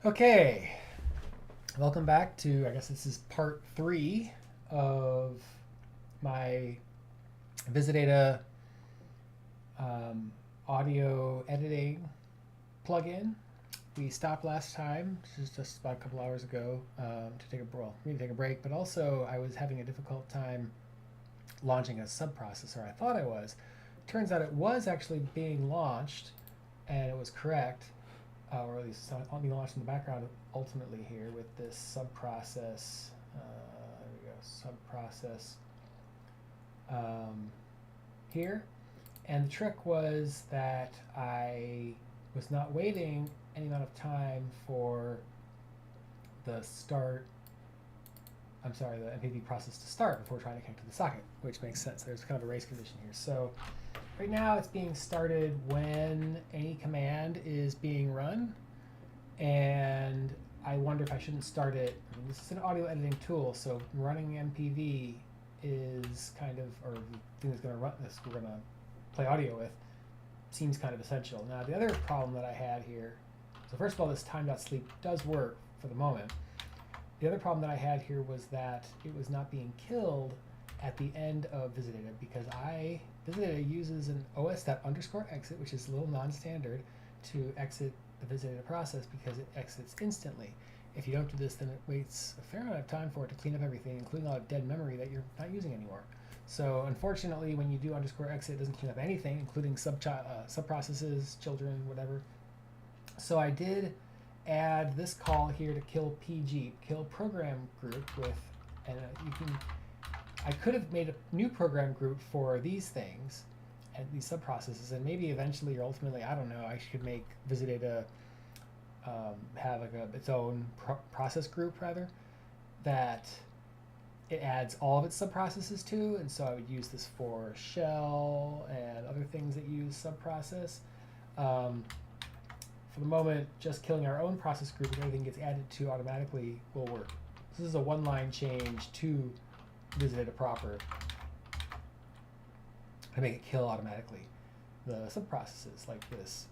Okay, welcome back to, I guess this is part 3 of my vdaw audio editing plugin. We stopped last time, this is just about a couple hours ago, to take a break, but also I was having a difficult time launching a subprocessor. I thought I was. Turns out it was actually being launched, and it was correct, or at least it's being launched in the background ultimately here with this subprocess. There we go, subprocess here. And the trick was that I was not waiting any amount of time for the MPV process to start before trying to connect to the socket, which makes sense. There's kind of a race condition here. So right now it's being started when any command is being run, and I wonder if I shouldn't start it. I mean, this is an audio editing tool, so running MPV is kind of, or the thing that's going to run this, we're going to play audio with, seems kind of essential. Now the other problem that I had here, so first of all, this time.sleep does work for the moment. The other problem that I had here was that it was not being killed at the end of vdaw, because vdaw uses an os._exit, which is a little non-standard, to exit the vdaw process because it exits instantly. If you don't do this, then it waits a fair amount of time for it to clean up everything, including all the dead memory that you're not using anymore. So unfortunately, when you do _exit, it doesn't clean up anything, including subprocesses, children, whatever. So I did add this call here to kill PG, kill program group with, and I could have made a new program group for these things and these subprocesses, and maybe eventually or ultimately, I don't know, I should make vdaw have like its own process group rather, that it adds all of its subprocesses to, and so I would use this for shell and other things that use subprocess. For the moment, just killing our own process group and everything gets added to automatically will work. This is a one-line change to vdaw proper to make it kill automatically the subprocesses like this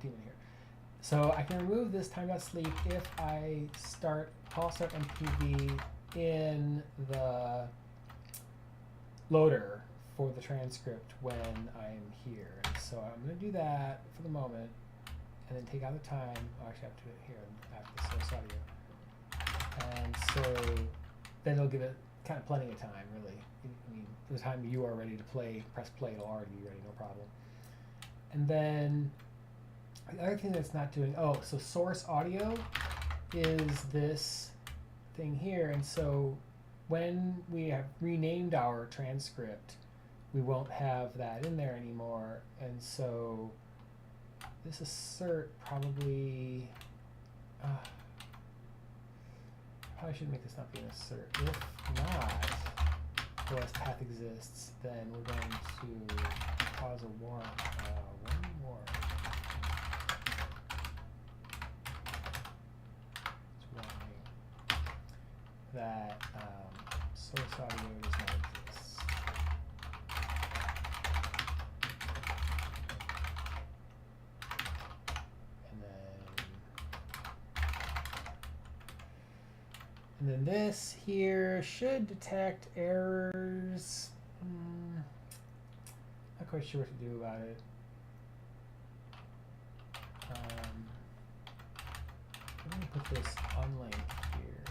daemon here. So I can remove this time.sleep if I call start MPV in the loader for the transcript when I'm here. So I'm going to do that for the moment, and then take out the time. Oh, actually, I have to do it here after the source audio. And so then it'll give it kind of plenty of time, really. I mean, for the time you are ready to play, press play, it'll already be ready, no problem. And then the other thing that's not doing, so source audio is this thing here. And so when we have renamed our transcript, we won't have that in there anymore. And so this assert probably, should make this not be an assert. If not, OS path exists, then we're going to cause a warrant. One more. It's warning that source audio does not exist. And then this here should detect errors. Not quite sure what to do about it. I'm going to put this unlink here.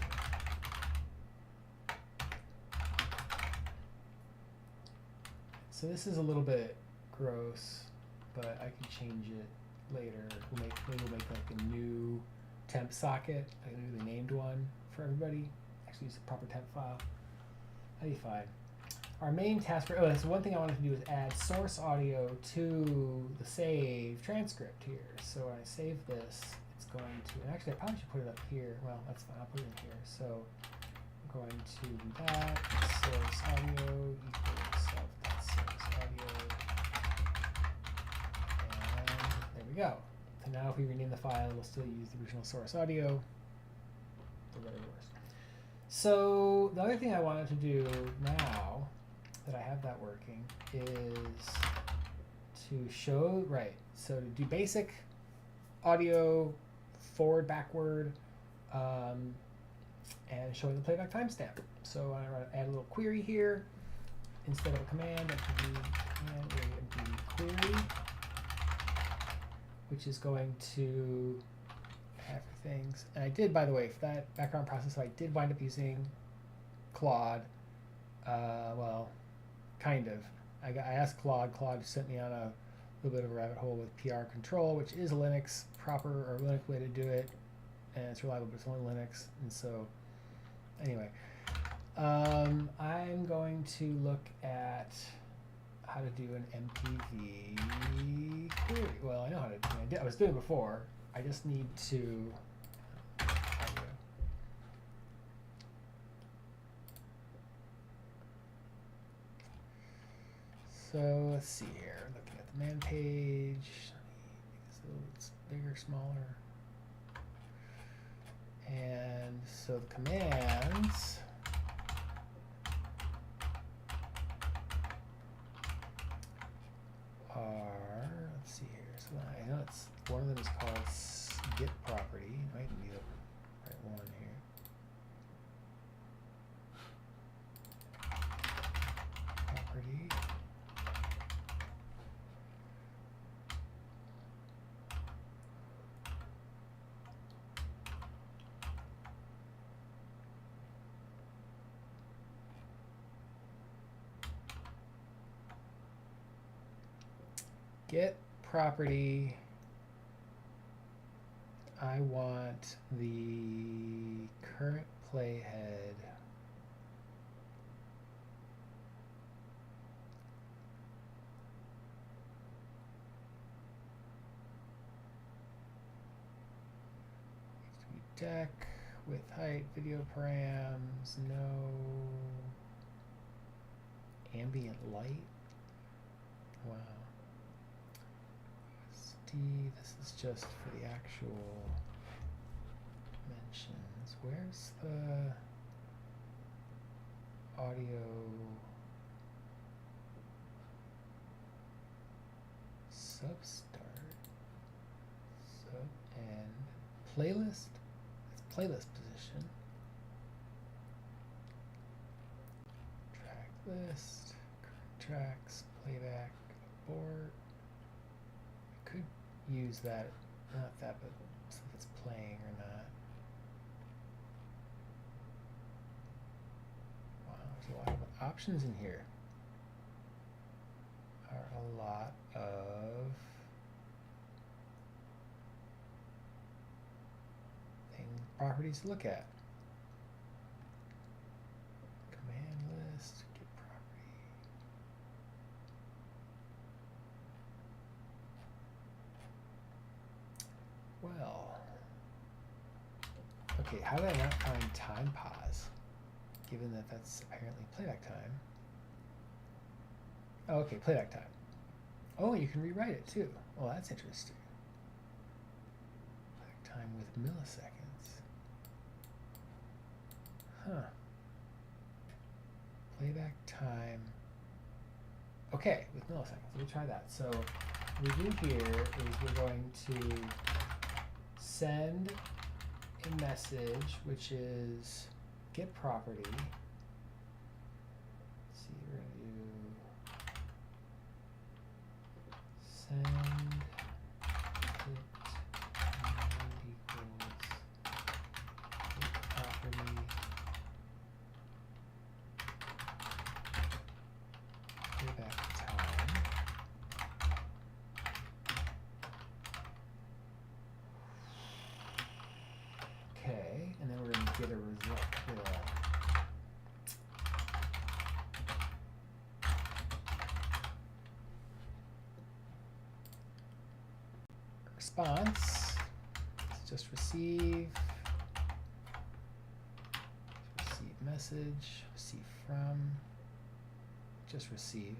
So this is a little bit gross, but I can change it later. Maybe we'll make like a new temp socket, like a newly named one for everybody. Actually use a proper temp file. That'd be fine. Our main task for, so one thing I wanted to do is add source audio to the save transcript here. So when I save this, it's going to, and actually I probably should put it up here. Well, that's fine, I'll put it in here. So I'm going to do that, source audio equals self.source audio. And there we go. So now if we rename the file, we'll still use the original source audio. For better or worse. So the other thing I wanted to do now that I have that working is to show, so to do basic audio forward, backward, and showing the playback timestamp. So I want to add a little query here. Instead of a command, I can do query, which is going to have things. And I did, by the way, for that background process, so I did wind up using Claude. Well, kind of. I asked Claude. Claude sent me on a little bit of a rabbit hole with PR control, which is a Linux proper or Linux way to do it, and it's reliable, but it's only Linux. And so, anyway, I'm going to look at how to do an MPV query. Well, I know how to do it. I was doing it before. I just need to. So let's see here. Looking at the man page. So it's bigger, smaller. And so the commands are, let's see here. So I know it's one of them is called get property. It might be the right one here. Property. Get property. I want the current playhead deck with height, video params, no ambient light. Wow. This is just for the actual mentions. Where's the audio substart, sub end, playlist? It's playlist position. Track list, current tracks, playback, abort. Could use that, not that, but see if it's playing or not. Wow, there's a lot of options in here. Are a lot of properties to look at. Command list, get property. Well, okay, how did I not find time pause, given that that's apparently playback time? Oh, okay, playback time. Oh, you can rewrite it too. Well, that's interesting. Playback time with milliseconds. Huh. Playback time. Okay, with milliseconds. Let me try that. So what we do here is we're going to send a message, which is get property. Let's see, we're going to do send it equals get property playback time. Okay, and then we're going to get a result. Response. Let's just receive message, receive from, just receive.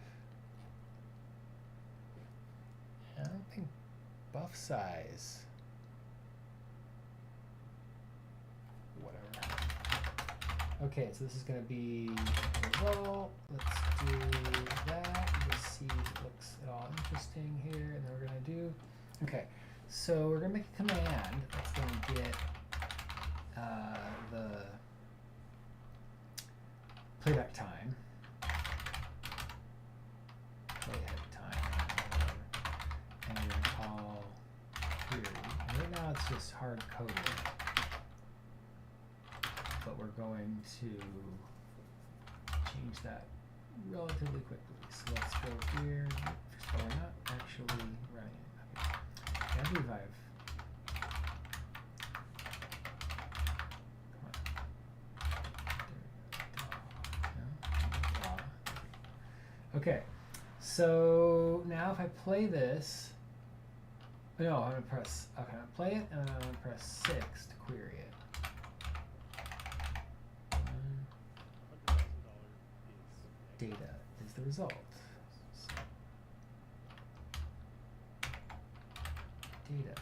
I don't think buff size. Whatever. Okay, so this is going to be a result. Let's do that. Just see if it looks at all interesting here. And then we're going to do, okay, so we're going to make a command that's going to playback time. Playhead time. And we're going to call query. And right now it's just hard coded. But we're going to change that relatively quickly. So let's go here. First of all, we're not actually running it. Okay. I believe I've. Okay, so now if I play this, no, I'm going to press, okay, I'm going to play it, and then I'm going to press 6 to query it. Data is the result. So, data.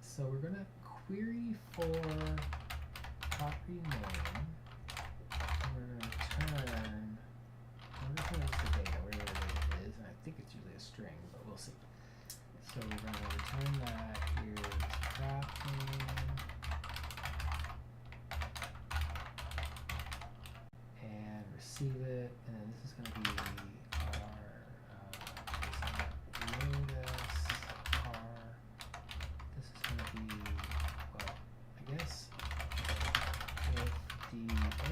So we're going to query for property name. We're going to return the data, wherever the data is, and I think it's usually a string, but we'll see. So we're going to return that. Here's prop name. And receive it, and then this is going to be our lotus r. This is going to be, well, I guess if the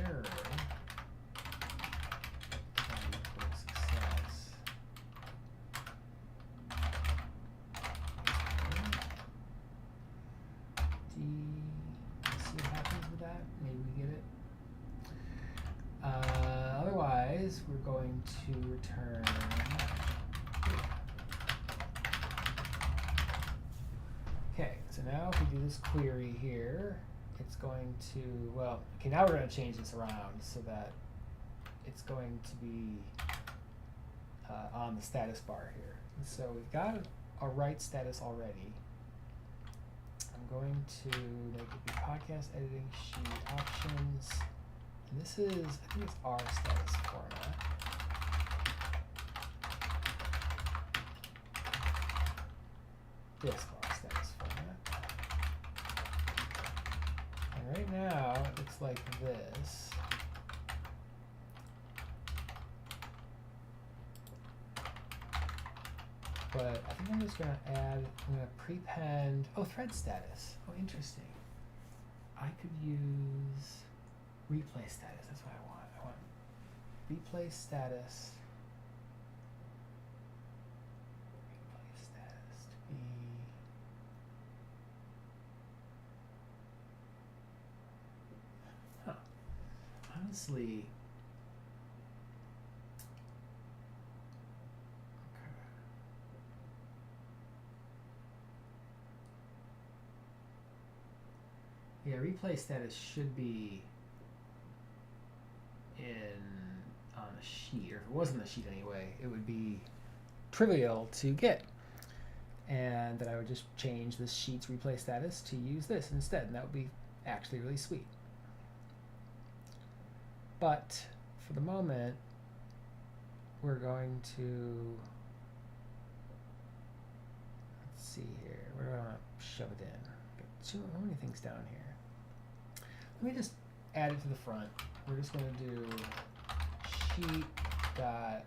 error success, let's see what happens with that. Maybe we get it. Otherwise, we're going to return. Okay, so now if we do this query here, it's going to, well, okay, now we're going to change this around so that it's going to be on the status bar here. And so we've got a write status already. I'm going to make it be podcast editing sheet options. And this is, I think it's R status format. This R status format. And right now it looks like this. But I think I'm just going to add, I'm going to prepend, oh, thread status. Oh, interesting. I could use replay status, that's what I want. I want replay status. Replay status to be, honestly, yeah, replay status should be on a sheet, or if it wasn't a sheet anyway, it would be trivial to get. And then I would just change this sheet's replay status to use this instead, and that would be actually really sweet. But for the moment, we're going to, let's see here, where do I want to shove it in? Got so many things down here. Let me just add it to the front. We're just going to do sheet dot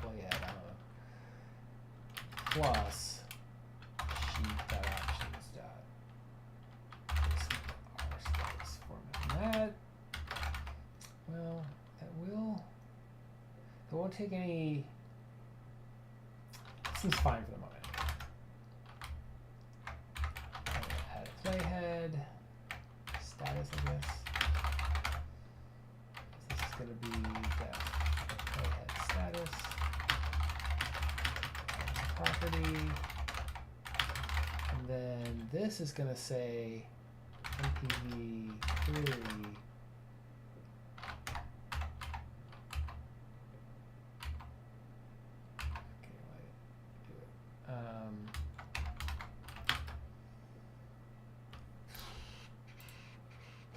playhead, I don't know, plus sheet dot options dot this R status format. And that, well, that won't take any, seems fine for the moment. Add a playhead status, I guess. This is going to be def playhead status property, and then this is going to say MPV query.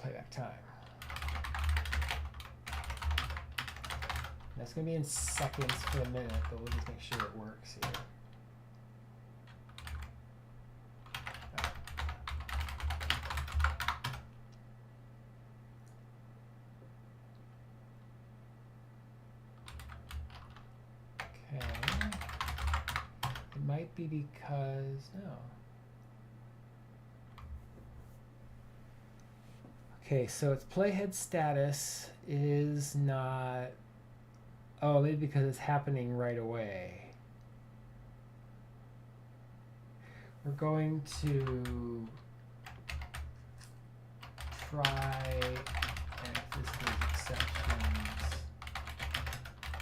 Playback time. That's going to be in seconds for a minute, but we'll just make sure it works here. might be because, no. Okay, so its playhead status is not, oh, maybe because it's happening right away. We're going to try if this is exceptions.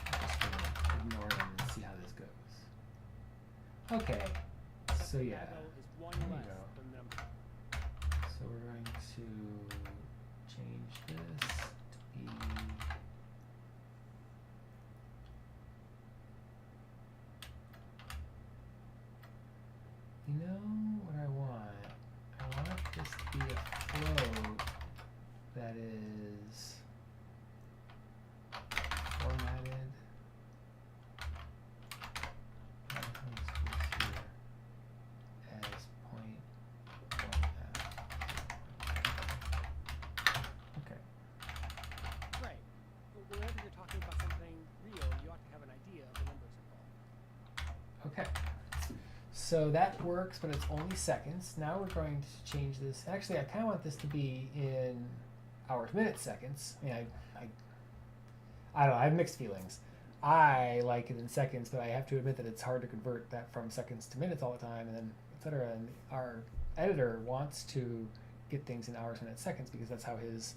I'm just going to ignore them and see how this goes. Okay, so yeah, there you go. So we're going to change this to be what I want? I want this to be a float that is formatted. As point 1f. Okay. Right. Whenever you're talking about something real, you ought to have an idea of the numbers involved. Okay. So that works, but it's only seconds. Now we're going to change this. Actually, I kind of want this to be in hours, minutes, seconds. I mean, I don't know. I have mixed feelings. I like it in seconds, but I have to admit that it's hard to convert that from seconds to minutes all the time, and then et cetera. And our editor wants to get things in hours, minutes, seconds because that's how his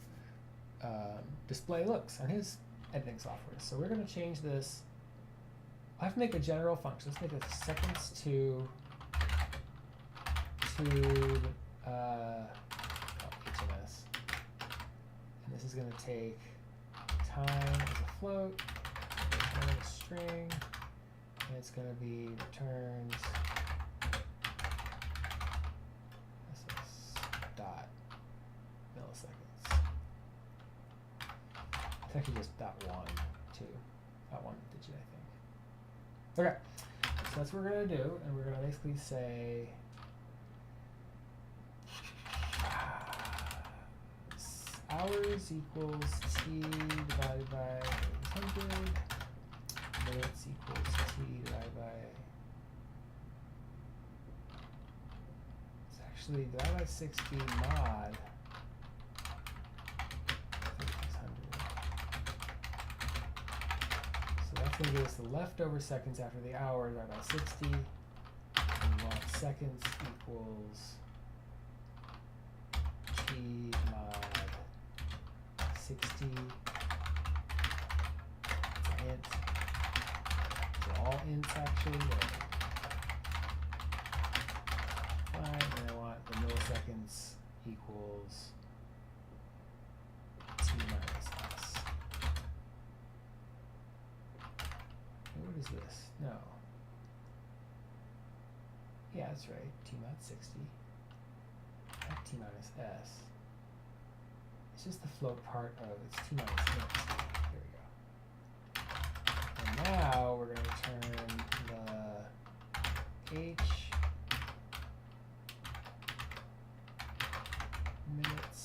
display looks on his editing software. So we're going to change this. I have to make a general function. Let's make it seconds to HMS. And this is going to take time as a float, return a string, and it's going to be returns dot milliseconds. It's actually just dot one digit, I think. Okay, so that's what we're going to do, and we're going to basically say hours equals t divided by 100, minutes equals t divided by, it's actually divided by 60 mod 3600. So that's going to give us the leftover seconds after the hour divided by 60, and we want seconds equals t mod 60, it's int, so all ints actually, fine, and I want the milliseconds equals t minus s. And what is this? No. Yeah, that's right, t mod 60, not t minus s. It's just the float part of it's t minus minutes. There we go. And now we're going to turn the h minutes,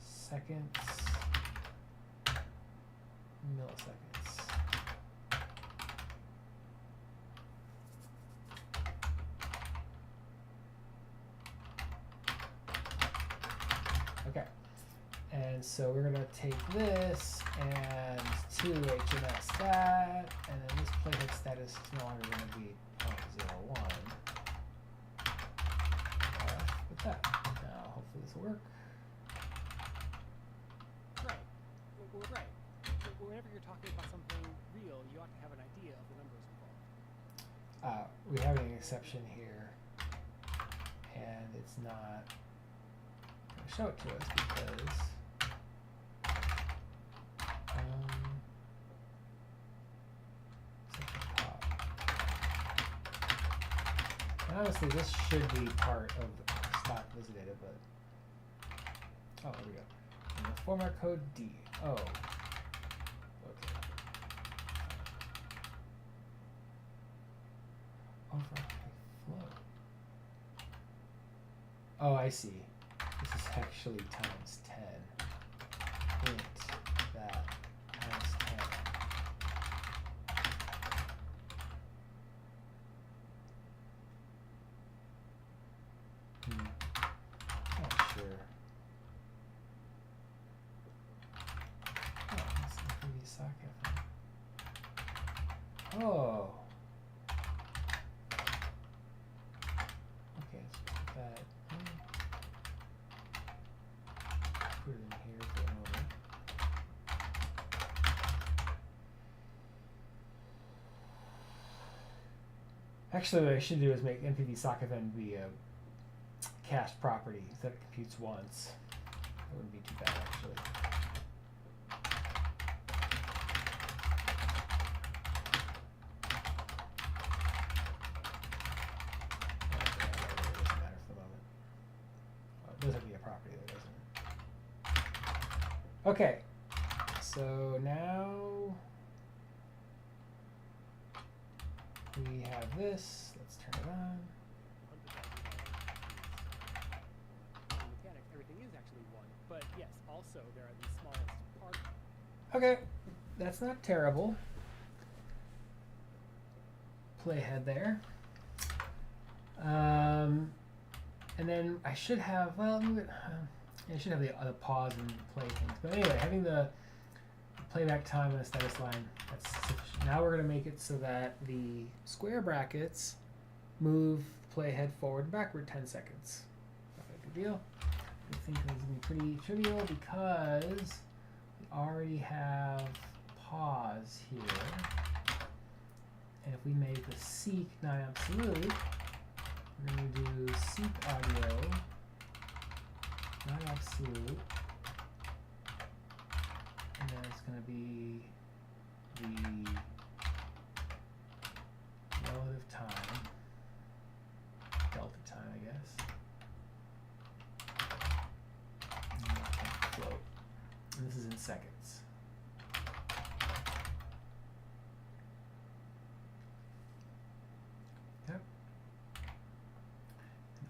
seconds, milliseconds. Okay, and so we're going to take this and to HMS that, and then this playhead status is no longer going to be 0.01. With that. Now, hopefully this will work. Right. Well, right. Whenever you're talking about something real, you ought to have an idea of the numbers involved. We have an exception here, and it's not going to show it to us because and honestly, this should be part of the stock visit data, but oh, there we go. And the format code D. Oh, okay. Oh, for float. Oh, I see. This is actually times 10. Int that times 10. Oh. Okay, let's put that in. Put it in here for a moment. Actually, what I should do is make NPV sock event be a cached property that it computes once. That wouldn't be too bad, actually. Doesn't have to be a property there, doesn't it? Okay, so now we have this. Let's turn it on. In mechanics, everything is actually one, but yes, also there are these smallest parts. Okay, that's not terrible. Playhead there. And then I should have, well, I should have the pause and play things. But anyway, having the playback time on the status line, that's sufficient. Now we're going to make it so that the square brackets move the playhead forward and backward 10 seconds. Not a big deal. I think this is going to be pretty trivial because we already have pause here. And if we make the seek non-absolute, we're going to do seek audio, not absolute, and then it's going to be the relative time, delta time, I guess, and float. And this is in seconds.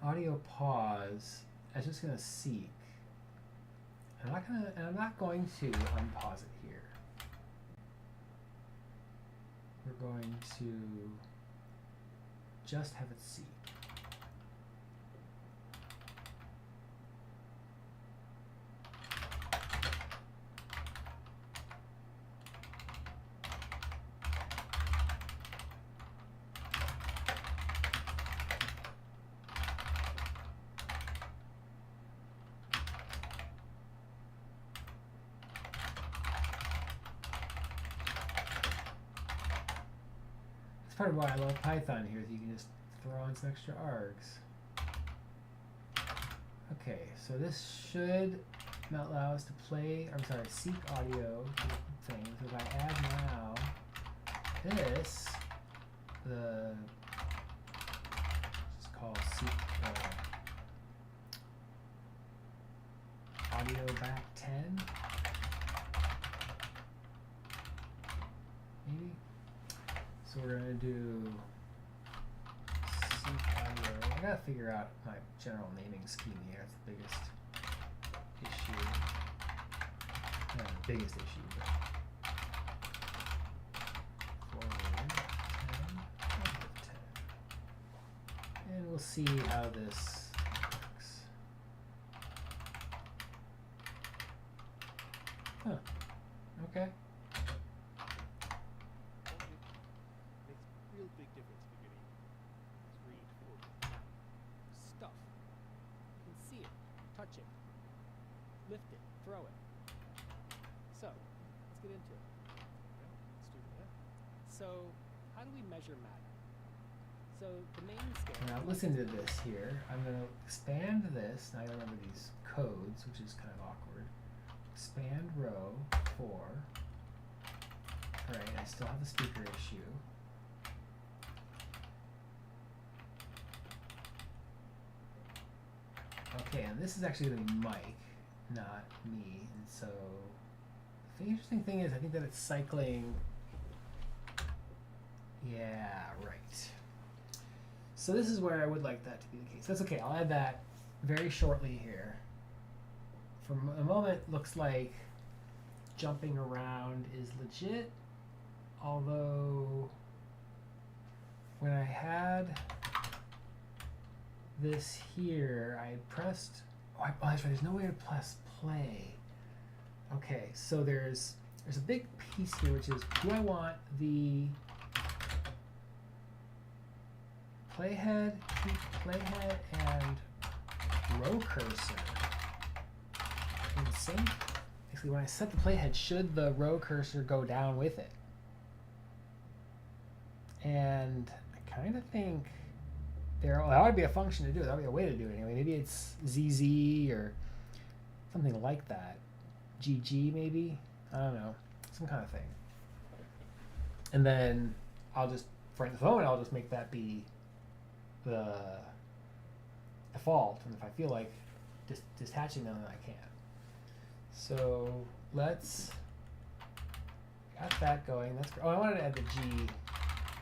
Audio pause. I'm just gonna seek. I'm not going to unpause it here. We're going to just have it seek. That's part of why I love Python here, is you can just throw on some extra args. Okay, so this should allow us to play, I'm sorry, seek audio thing. So if I add now this, it's called seek audio back 10, maybe. So we're gonna do seek audio. I gotta figure out my general naming scheme here. That's the biggest issue. Not the biggest issue, but forward 10, and we'll see how this works. Huh. Okay. Real big difference if you're getting read forward. Stuff. You can see it, touch it, lift it, throw it. So, let's get into it. Okay, let's do that. So, how do we measure matter? So, the main scale. Now listen to this here. I'm going to expand this. Now I gotta remember these codes, which is kind of awkward. Expand row 4. Alright, I still have the speaker issue. Okay, and this is actually going to be Mike, not me. And so the interesting thing is I think that it's cycling. Yeah, right. So this is where I would like that to be the case. That's okay. I'll add that very shortly here. For a moment, looks like jumping around is legit. Although when I had this here, I pressed. Oh, that's right. There's no way to press play. Okay, so there's a big piece here, which is, do I want the playhead, keep playhead and row cursor in sync. Basically, when I set the playhead, should the row cursor go down with it? And I kind of think that would be a function to do it. That would be a way to do it anyway. Maybe it's ZZ or something like that. GG maybe? I don't know. Some kind of thing. And then I'll just, for the moment, I'll just make that be the default. And if I feel like detaching them, then I can. So let's, got that going. That's great. Oh, I wanted to add the G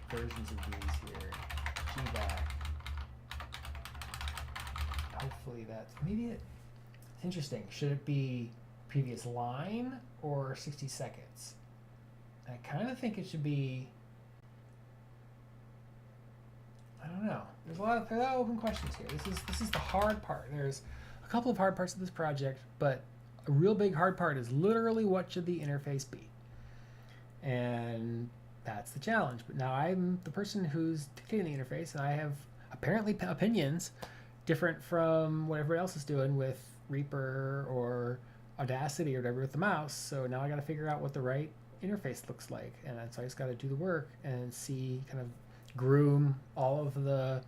versions of these here. G back. Hopefully that's, maybe it's interesting. Should it be previous line or 60 seconds? I kind of think it should be, I don't know. There's a lot of open questions here. This is the hard part. There's a couple of hard parts of this project, but a real big hard part is literally what should the interface be? And that's the challenge. But now I'm the person who's dictating the interface, and I have apparently opinions different from what everybody else is doing with Reaper or Audacity or whatever with the mouse. So now I got to figure out what the right interface looks like, and so I just got to do the work and see, kind of groom all of the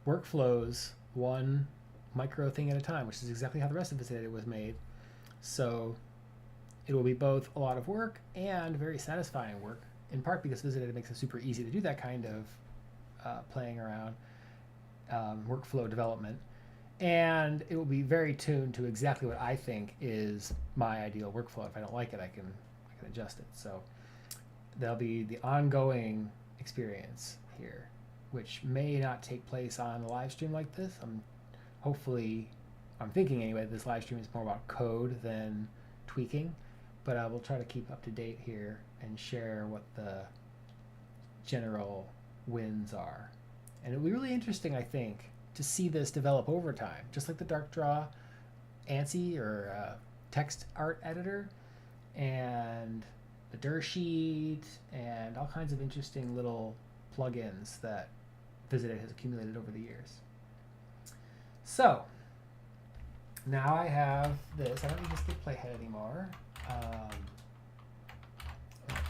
workflows one micro thing at a time, which is exactly how the rest of vdaw was made. So it will be both a lot of work and very satisfying work, in part because vdaw makes it super easy to do that kind of playing around workflow development, and it will be very tuned to exactly what I think is my ideal workflow. If I don't like it, I can adjust it. So there'll be the ongoing experience here, which may not take place on a live stream like this. I'm thinking anyway, this live stream is more about code than tweaking, but I will try to keep up to date here and share what the general wins are. And it'll be really interesting, I think, to see this develop over time, just like the DarkDraw ANSI or text art editor, and the dir sheet, and all kinds of interesting little plugins that vdaw has accumulated over the years. So now I have this. I don't need to skip playhead anymore. I'll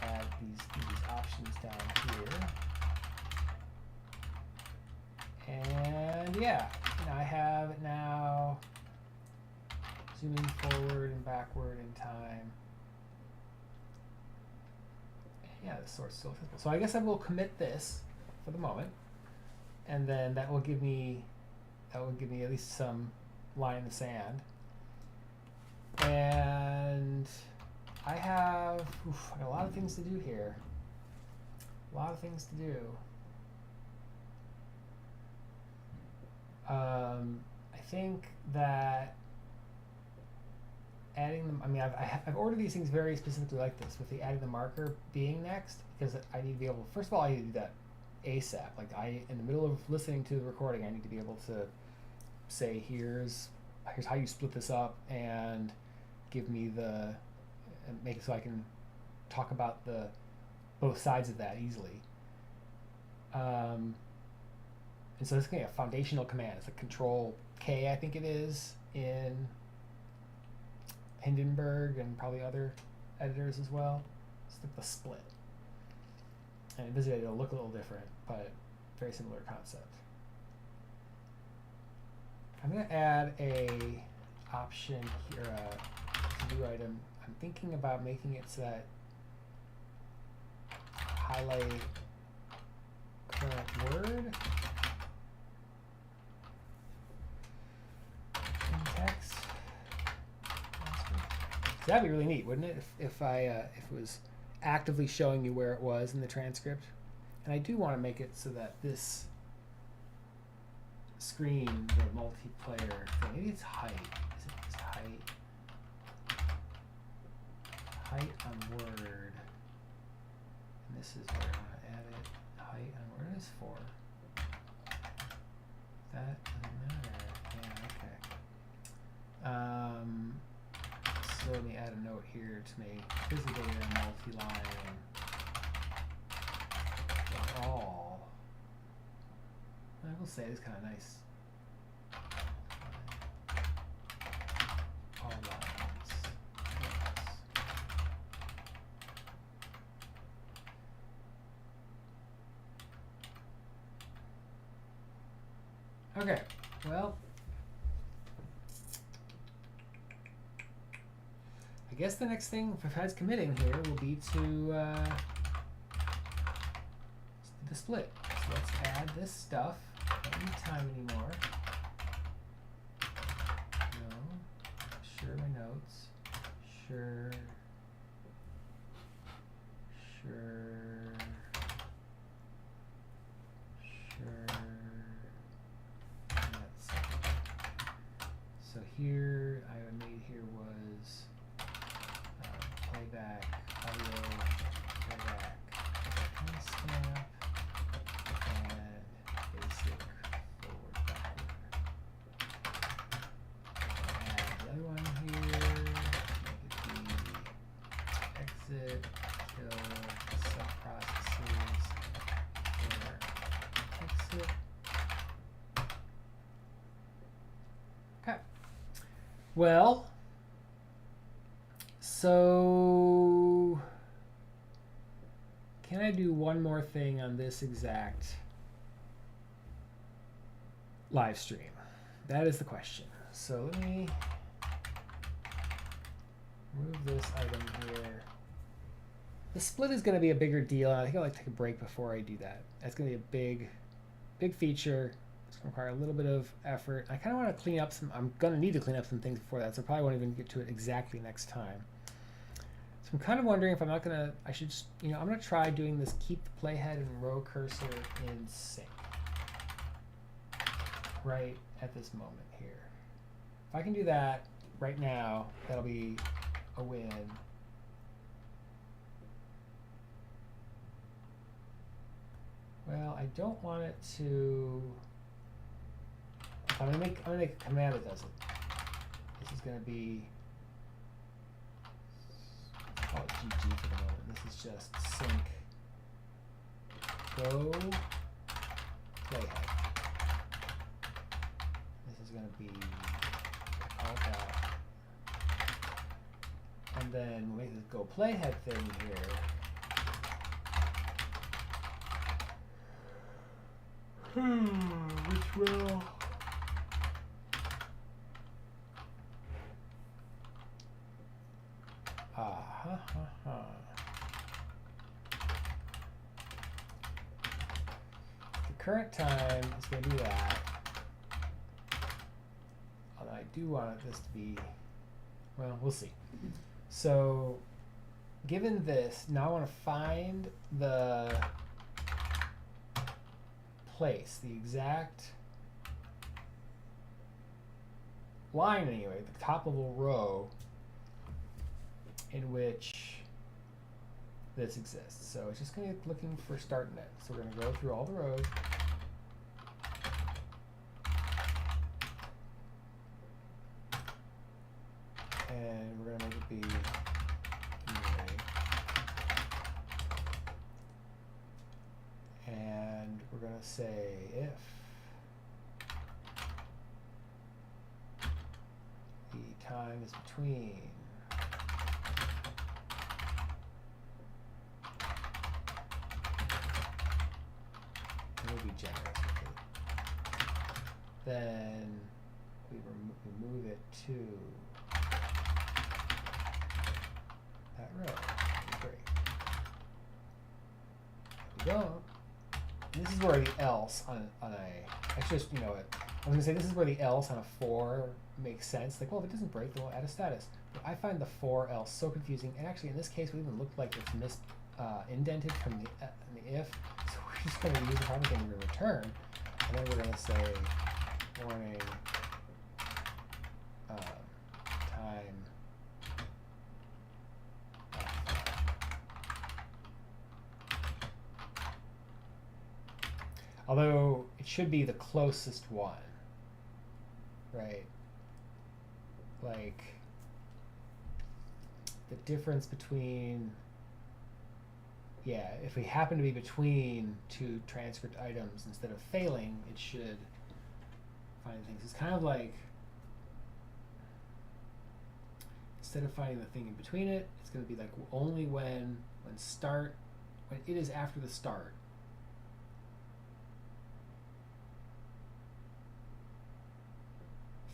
add these options down here. And yeah, I have it now zooming forward and backward in time. Yeah, the source is still visible. So I guess I will commit this for the moment, and then that will give me at least some line in the sand. And I have I got a lot of things to do here. A lot of things to do. I think that adding them, I've ordered these things very specifically like this, with the adding the marker being next, because I need to be able, first of all, I need to do that ASAP. Like in the middle of listening to the recording, I need to be able to say, here's how you split this up, and give me and make it so I can talk about both sides of that easily. And so this is going to be a foundational command. It's a Control K, I think it is, in Hindenburg and probably other editors as well. It's like the split. And in vdaw it'll look a little different, but very similar concept. I'm going to add a option here, a new item. I'm thinking about making it so that highlight current word in text. So that'd be really neat, wouldn't it? If it was actively showing you where it was in the transcript. And I do want to make it so that this screen, the multiplayer thing, maybe it's height. Is it just height? Height on word. And this is where I want to add it. Height on word is 4. That doesn't matter. Yeah, okay. So let me add a note here to make vdaw multi-line all will say it's kind of nice. All lines. Yes. Okay, well, I guess the next thing besides committing here will be to the split. So let's add this stuff. Don't need time anymore. No. Sure, my notes. Sure. Sure. Sure. And that's so here, I made here was playback, audio, playback, timestamp, and basic forward backward. Add the other one here, make it be exit, kill, subprocesses, or exit. Okay. Well, so can I do one more thing on this exact live stream? That is the question. So let me move this item here. The split is going to be a bigger deal. I think I'll take a break before I do that. That's going to be a big feature. It's going to require a little bit of effort. I kind of want to clean up some, I'm going to need to clean up some things before that, so I probably won't even get to it exactly next time. So I'm kind of wondering if I'm not going to, I should just, I'm going to try doing this keep the playhead and row cursor in sync right at this moment here. If I can do that right now, that'll be a win. Well, I don't want it to, I'm gonna make a command that does it. This is gonna be, let's call it GG for the moment. This is just sync go playhead. This is gonna be all that. And then we'll make this go playhead thing here. Which will the current time is going to be that. Although I do want this to be, well, we'll see. So given this, now I want to find the place, the exact line anyway, the top level row in which this exists. So it's just going to be looking for start and end. So we're going to go through all the rows. And we're going to make it be and we're going to say if the time is between we'll be generous with it, then we move it to that row. Great. There we go. This is where the else on a, actually just, I was going to say this is where the else on a for makes sense. Like, well, if it doesn't break, then we'll add a status. But I find the for else so confusing. And actually, in this case, it even looked like it's indented from the if. So we're just going to use the whole thing to return. And then we're going to say warning time. Although it should be the closest one, right? Like the difference between yeah, if we happen to be between two transcript items, instead of failing, it should find things. It's kind of like, instead of finding the thing in between it, it's going to be like only when it is after the start.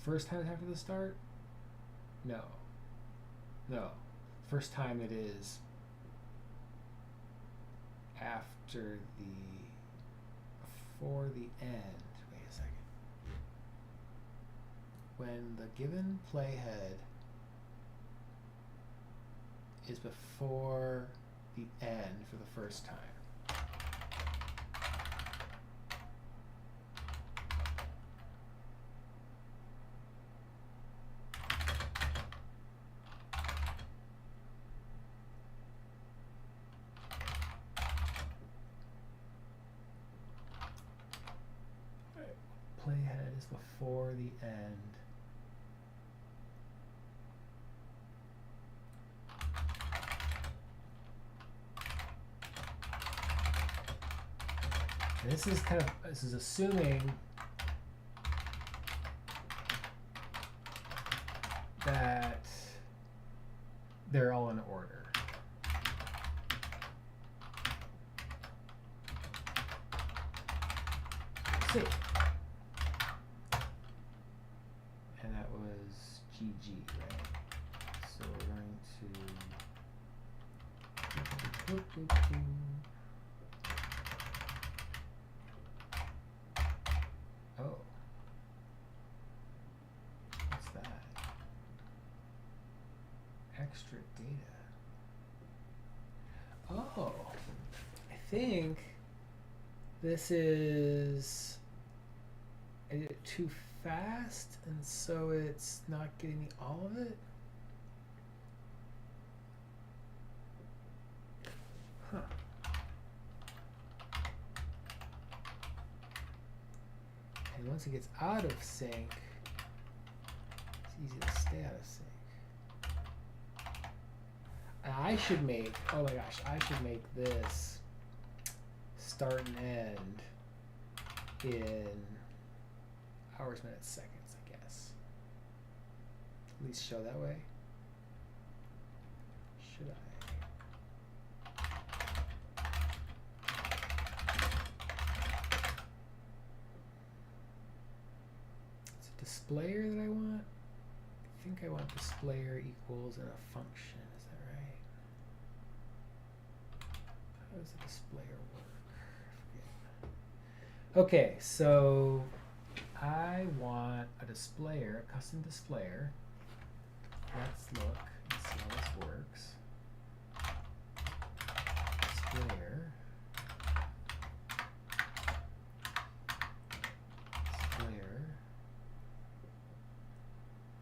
First time it's after the start? No. First time it is before the end. Wait a second. When the given playhead is before the end for the first time. Playhead is before the end. And this is assuming that they're all in order. Let's see. And that was GG, right? So we're going to oh. What's that? Extra data. Oh. I think this is, I did it too fast, and so it's not getting me all of it. Huh. And once it gets out of sync, it's easy to stay out of sync. And I should make, oh my gosh, I should make this start and end in hours, minutes, seconds, I guess. At least show that way. Should I? It's a displayer that I want. I think I want displayer equals and a function. Is that right? How does a displayer work? I forget. Okay, so I want a displayer, a custom displayer. Let's look and see how this works. Displayer. Displayer.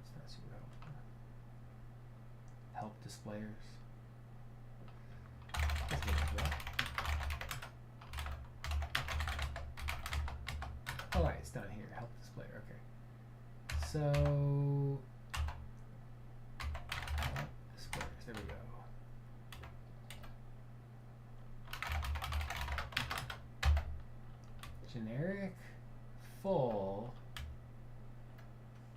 It's not super helpful. Help displayers. Let's get into that. All right, it's down here. Help displayer. Okay. So displays. There we go. Generic, full,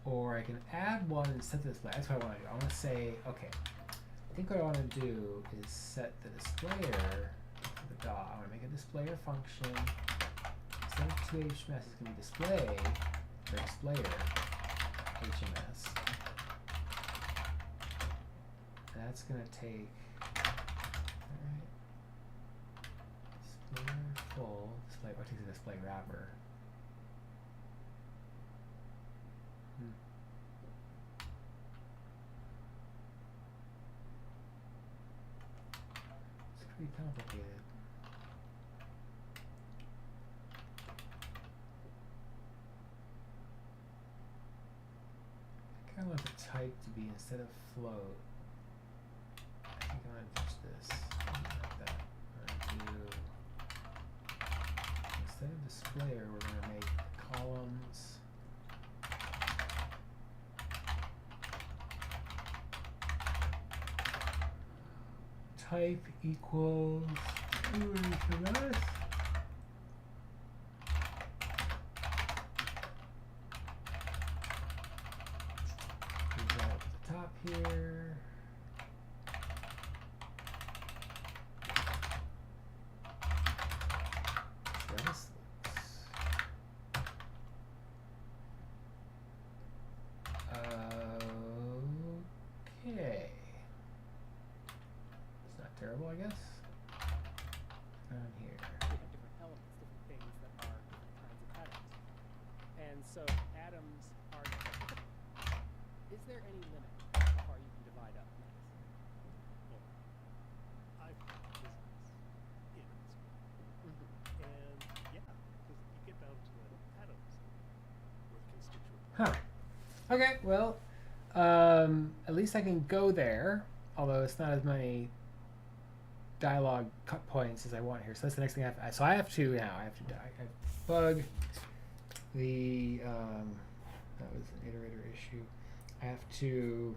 or I can add one and set the display. That's what I want to do. I want to say, okay, I think what I want to do is set the displayer, the vdaw. I want to make a displayer function. Instead of 2HMS, it's going to be display, or displayer, HMS. That's going to take, alright, displayer full, display, what takes a display wrapper? It's pretty complicated. I kind of want the type to be, instead of float, I think I'm going to ditch this. Like that. We're going to do, instead of displayer, we're going to make columns. Type equals, away from us. Move that up to the top here. This okay. It's not terrible, I guess. Down here. We have different elements, different things that are different kinds of atoms. And so atoms are different. Is there any limit to how far you can divide up mass? Well, I've taught physics in high school. And yeah, because you get down to the atoms with constituent parts. Huh. Okay, well, at least I can go there, although it's not as many dialogue cut points as I want here. So that's the next thing I have. So I have to now. I have to bug the that was an iterator issue. I have to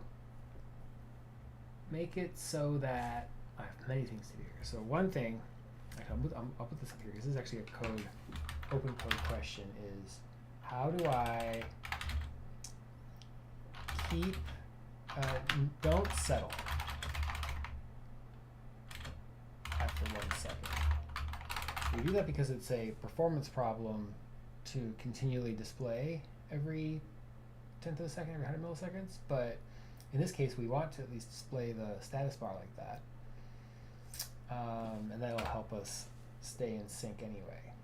make it so that I have many things to do here. So one thing, actually, I'll put this up here because this is actually a open code question. Is how do I keep don't settle after 1 second. We do that because it's a performance problem to continually display every 10th of a second, every 100 milliseconds, but in this case we want to at least display the status bar like that, and that'll help us stay in sync anyway.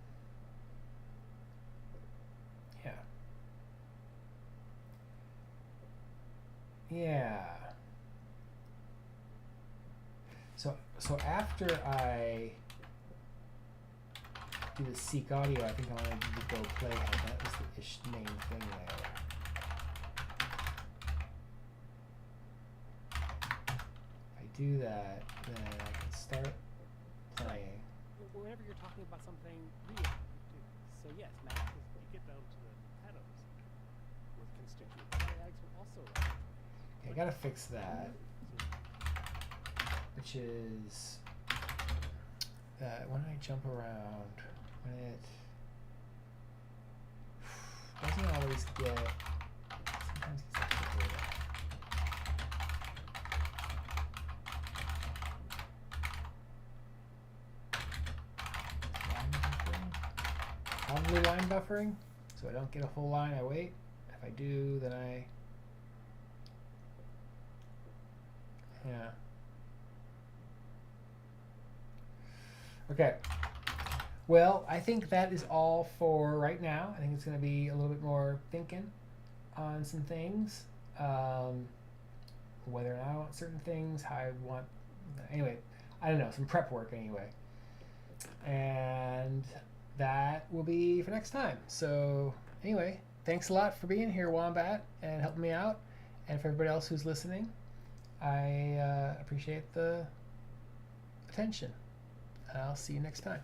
Yeah. So after I do the seek audio, I think I want to do the go playhead. That was the main thing there. If I do that, then I can start playing. Whenever you're talking about something real, so yes, math is You get down to the atoms with constituent mathematics will also run. Okay, I gotta fix that, which is that when I jump around, when it doesn't always get, sometimes it's extra data. Line buffering? Probably line buffering, so I don't get a full line, I wait. If I do, then I, yeah. Okay. Well, I think that is all for right now. I think it's going to be a little bit more thinking on some things. Whether or not I want certain things, how I want... Anyway, I don't know. Some prep work anyway. And that will be for next time. So anyway, thanks a lot for being here, Wombat, and helping me out. And for everybody else who's listening, I appreciate the attention. I'll see you next time.